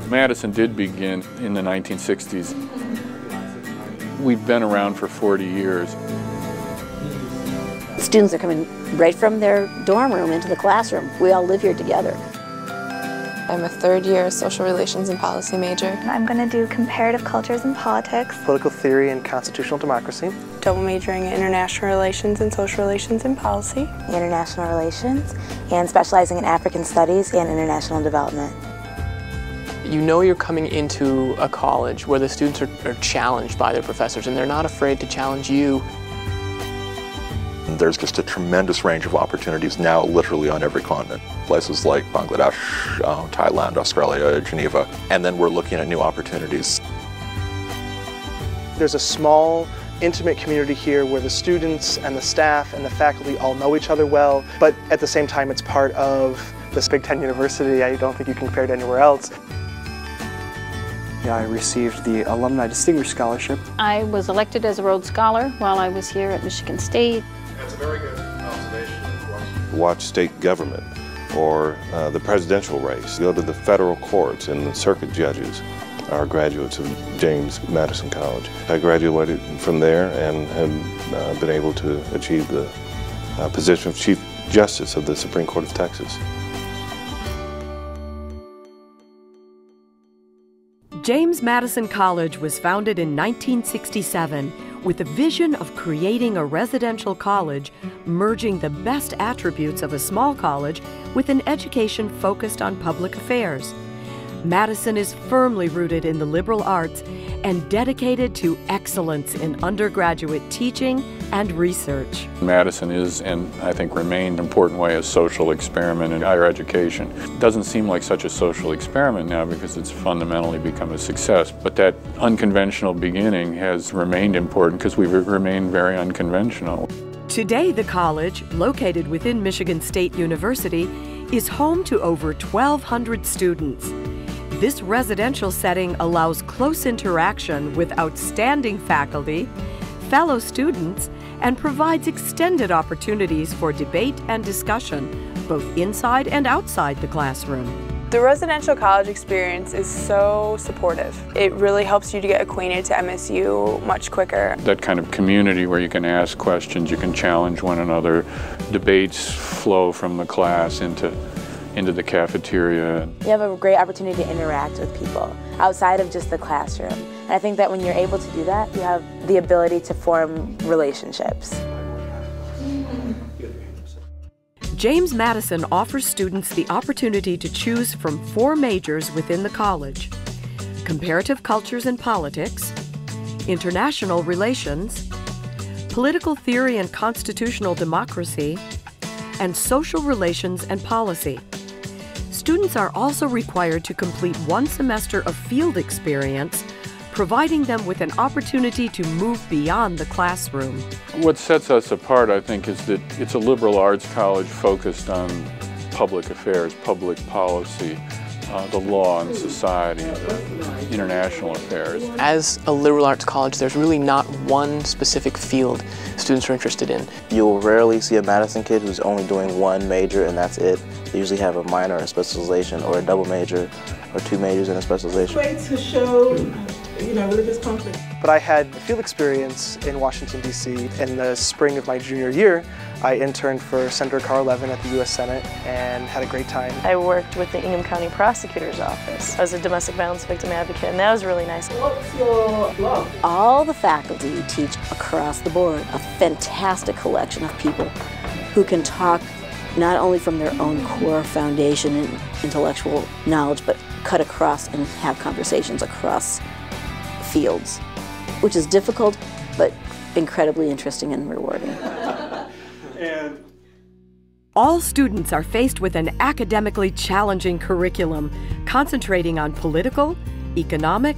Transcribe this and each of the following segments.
Madison did begin in the 1960s. We've been around for 40 years. Students are coming right from their dorm room into the classroom. We all live here together. I'm a third-year social relations and policy major. I'm going to do comparative cultures and politics, political theory and constitutional democracy. Double majoring in international relations and social relations and policy. International relations, and specializing in African studies and international development. You know you're coming into a college where the students are challenged by their professors, and they're not afraid to challenge you. There's just a tremendous range of opportunities now literally on every continent. Places like Bangladesh, Thailand, Australia, Geneva, and then we're looking at new opportunities. There's a small, intimate community here where the students and the staff and the faculty all know each other well, but at the same time it's part of this Big Ten University. I don't think you can compare it anywhere else. I received the Alumni Distinguished Scholarship. I was elected as a Rhodes Scholar while I was here at Michigan State. That's a very good observation. Watch state government or the presidential race. Go to the federal courts, and the circuit judges are graduates of James Madison College. I graduated from there and have been able to achieve the position of Chief Justice of the Supreme Court of Texas. James Madison College was founded in 1967 with a vision of creating a residential college, merging the best attributes of a small college with an education focused on public affairs. Madison is firmly rooted in the liberal arts and dedicated to excellence in undergraduate teaching and research. Madison is, and I think remained, an important way, a social experiment in higher education. It doesn't seem like such a social experiment now because it's fundamentally become a success, but that unconventional beginning has remained important because we've remained very unconventional. Today, the college, located within Michigan State University, is home to over 1,200 students. This residential setting allows close interaction with outstanding faculty, fellow students, and provides extended opportunities for debate and discussion, both inside and outside the classroom. The residential college experience is so supportive. It really helps you to get acquainted to MSU much quicker. That kind of community where you can ask questions, you can challenge one another, debates flow from the class into the cafeteria. You have a great opportunity to interact with people outside of just the classroom. And I think that when you're able to do that, you have the ability to form relationships. James Madison offers students the opportunity to choose from 4 majors within the college: comparative cultures and politics, international relations, political theory and constitutional democracy, and social relations and policy. Students are also required to complete 1 semester of field experience, providing them with an opportunity to move beyond the classroom. What sets us apart, I think, is that it's a liberal arts college focused on public affairs, public policy, the law and society, international affairs. As a liberal arts college, there's really not one specific field students are interested in. You'll rarely see a Madison kid who's only doing 1 major and that's it. They usually have a minor or a specialization, or a double major, or 2 majors and a specialization. Way to show, religious conflict. But I had field experience in Washington, D.C. In the spring of my junior year. I interned for Senator Carl Levin at the U.S. Senate and had a great time. I worked with the Ingham County Prosecutor's Office. I was a domestic violence victim advocate, and that was really nice. What's your blog? All the faculty teach across the board, a fantastic collection of people who can talk not only from their own core foundation and intellectual knowledge, but cut across and have conversations across fields, which is difficult, but incredibly interesting and rewarding. All students are faced with an academically challenging curriculum, concentrating on political, economic,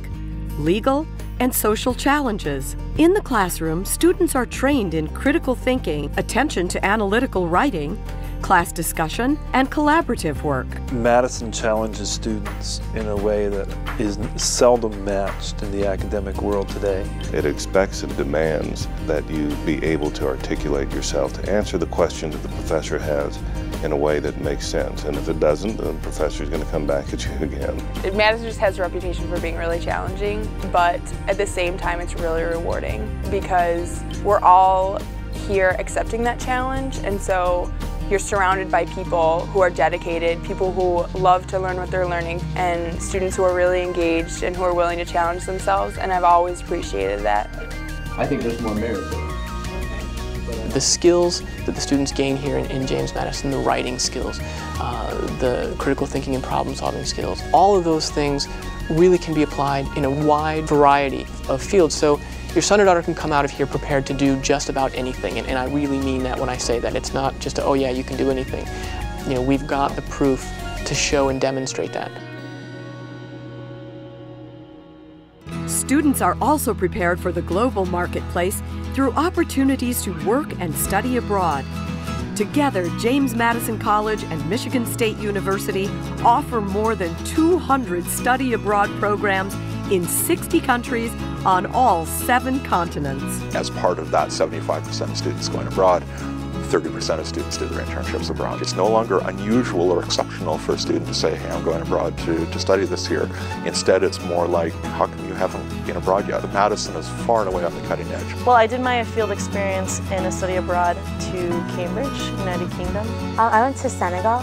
legal, and social challenges. In the classroom, students are trained in critical thinking, attention to analytical writing, class discussion, and collaborative work. Madison challenges students in a way that is seldom matched in the academic world today. It expects and demands that you be able to articulate yourself, to answer the questions that the professor has, in a way that makes sense. And if it doesn't, the professor's going to come back at you again. Madison just has a reputation for being really challenging, but at the same time it's really rewarding because we're all here accepting that challenge, and so you're surrounded by people who are dedicated, people who love to learn what they're learning, and students who are really engaged and who are willing to challenge themselves, and I've always appreciated that. I think there's more merit there. The skills that the students gain here in James Madison, the writing skills, the critical thinking and problem solving skills, all of those things really can be applied in a wide variety of fields. So your son or daughter can come out of here prepared to do just about anything, and I really mean that when I say that. It's not just, oh yeah, you can do anything. You know, we've got the proof to show and demonstrate that. Students are also prepared for the global marketplace through opportunities to work and study abroad. Together, James Madison College and Michigan State University offer more than 200 study abroad programs in 60 countries on all 7 continents. As part of that, 75% of students going abroad, 30% of students do their internships abroad. It's no longer unusual or exceptional for a student to say, hey, I'm going abroad to study this year. Instead, it's more like, how come you haven't been abroad yet? Madison is far and away on the cutting edge. Well, I did my field experience in a study abroad to Cambridge, United Kingdom. I went to Senegal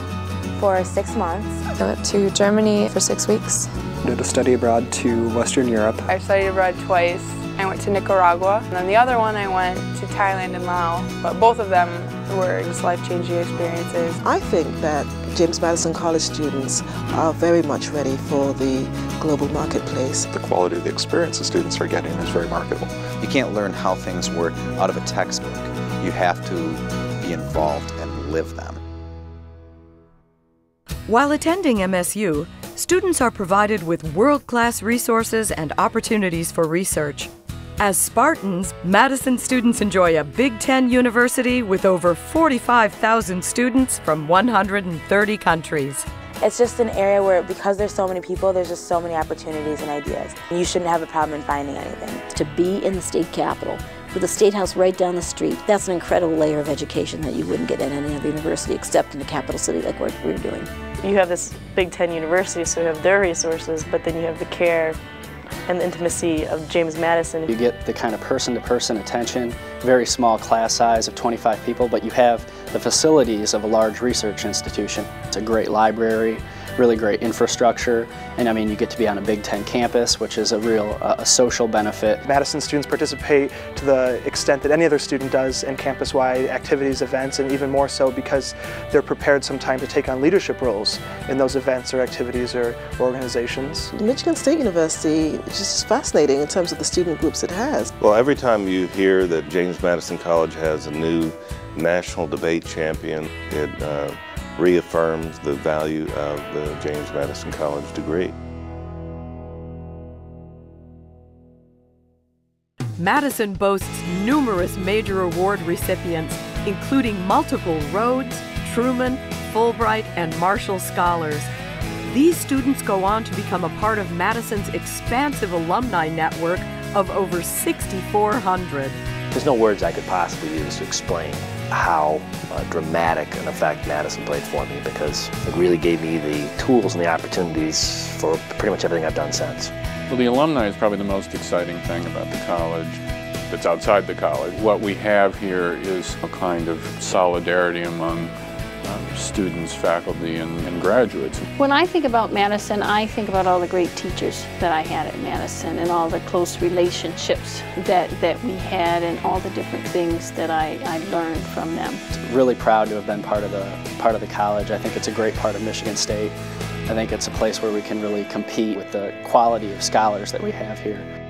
for 6 months. I went to Germany for 6 weeks. Did a study abroad to Western Europe. I've studied abroad twice. I went to Nicaragua, and then the other one I went to Thailand and Laos, but both of them were just life-changing experiences. I think that James Madison College students are very much ready for the global marketplace. The quality of the experience the students are getting is very remarkable. You can't learn how things work out of a textbook. You have to be involved and live them. While attending MSU, students are provided with world-class resources and opportunities for research. As Spartans, Madison students enjoy a Big Ten university with over 45,000 students from 130 countries. It's just an area where, because there's so many people, there's just so many opportunities and ideas. You shouldn't have a problem in finding anything. To be in the state capitol, with the State House right down the street, that's an incredible layer of education that you wouldn't get at any other university except in the capital city like we're doing. You have this Big Ten university, so you have their resources, but then you have the care and the intimacy of James Madison. You get the kind of person-to-person attention, very small class size of 25 people, but you have the facilities of a large research institution. It's a great library, really great infrastructure, and I mean, you get to be on a Big Ten campus, which is a real social benefit. Madison students participate to the extent that any other student does in campus-wide activities, events, and even more so because they're prepared sometimes to take on leadership roles in those events or activities or organizations. Michigan State University is just fascinating in terms of the student groups it has. Well, every time you hear that James Madison College has a new national debate champion, it reaffirms the value of the James Madison College degree. Madison boasts numerous major award recipients, including multiple Rhodes, Truman, Fulbright, and Marshall Scholars. These students go on to become a part of Madison's expansive alumni network of over 6,400. There's no words I could possibly use to explain how dramatic an effect Madison played for me, because it really gave me the tools and the opportunities for pretty much everything I've done since. Well, the alumni is probably the most exciting thing about the college that's outside the college. What we have here is a kind of solidarity among students, faculty, and graduates. When I think about Madison, I think about all the great teachers that I had at Madison and all the close relationships that we had and all the different things that I learned from them. Really proud to have been part of the college. I think it's a great part of Michigan State. I think it's a place where we can really compete with the quality of scholars that we have here.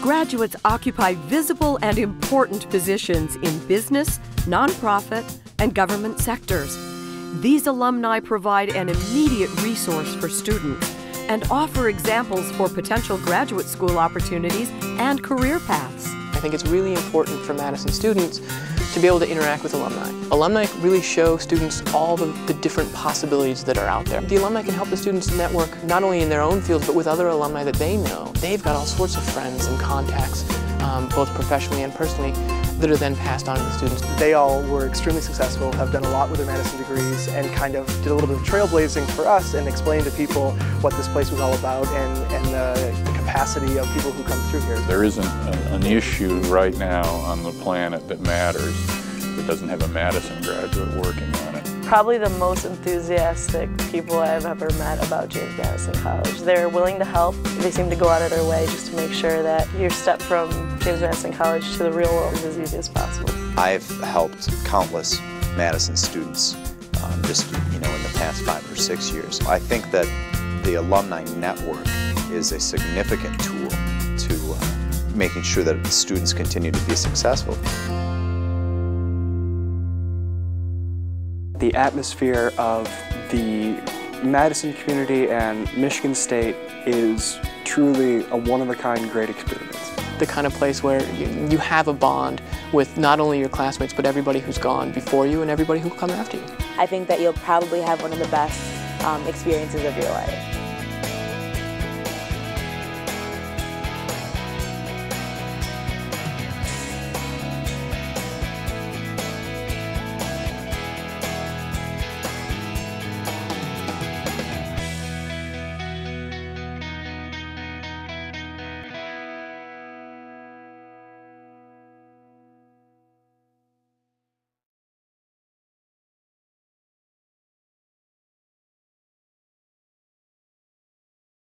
Graduates occupy visible and important positions in business, nonprofit, and government sectors. These alumni provide an immediate resource for students and offer examples for potential graduate school opportunities and career paths. I think it's really important for Madison students to be able to interact with alumni. Alumni really show students all the different possibilities that are out there. The alumni can help the students network not only in their own fields, but with other alumni that they know. They've got all sorts of friends and contacts, both professionally and personally, that are then passed on to the students. They all were extremely successful, have done a lot with their Madison degrees, and kind of did a little bit of trailblazing for us and explained to people what this place was all about and the capacity of people who come through here. There isn't an issue right now on the planet that matters that doesn't have a Madison graduate working on it. Probably the most enthusiastic people I've ever met about James Madison College. They're willing to help. They seem to go out of their way just to make sure that your step from James Madison College to the real world is as easy as possible. I've helped countless Madison students just in the past 5 or 6 years. I think that the alumni network is a significant tool to making sure that the students continue to be successful. The atmosphere of the Madison community and Michigan State is truly a one-of-a-kind great experience. The kind of place where you have a bond with not only your classmates, but everybody who's gone before you and everybody who'll come after you. I think that you'll probably have one of the best experiences of your life.